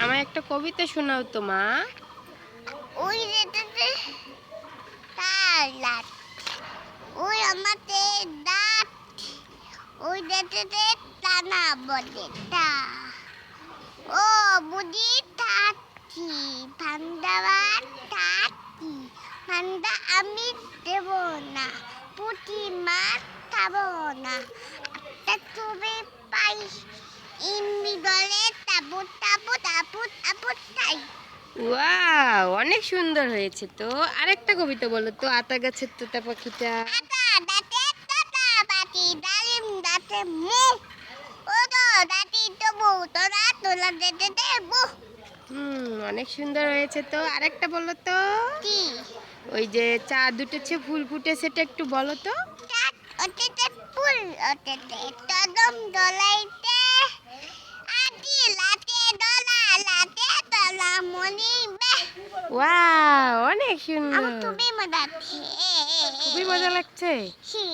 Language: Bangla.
আমায় একটা কবিতা শোনাও তো মা। ওই রেতেতে তার লাট, ওই আমাদের দাঁত, ওই রেতেতে টানা বলে টা। ও বুঝি থাকি ভান্ডাবার থাকি, ভান্ডা আমি দেব না, পুঁটি মাছ খাবো না। একটা ছবি পাই ইমনি দলে তাবুত তাবুত আপুত আপুত তাই। ওয়াও, অনেক সুন্দর হয়েছে তো। আরেকটা কবিতা বলো তো, আতা গাছের তোতা পাখিটা। আটা দাঁতে তোতা পাখি, ডালিম দাঁতে মুখ, ও তো দাঁতি তবু তোরা তোলা যেতে দেবো। অনেক সুন্দর হয়েছে তো। আরেকটা বলো তো। কি ওই যে চাঁদ উঠেছে ফুল ফুটে, সেটা একটু বলো তো। চাঁদ ওঠেতে ফুল ওঠেতে কদম দলাইতে, আটি লাতে দলা লাতে তলা মনি বে। ওয়াও, অনেক আমার সুন্দর। খুবই মজা আছে। খুবই মজা লাগছে। হি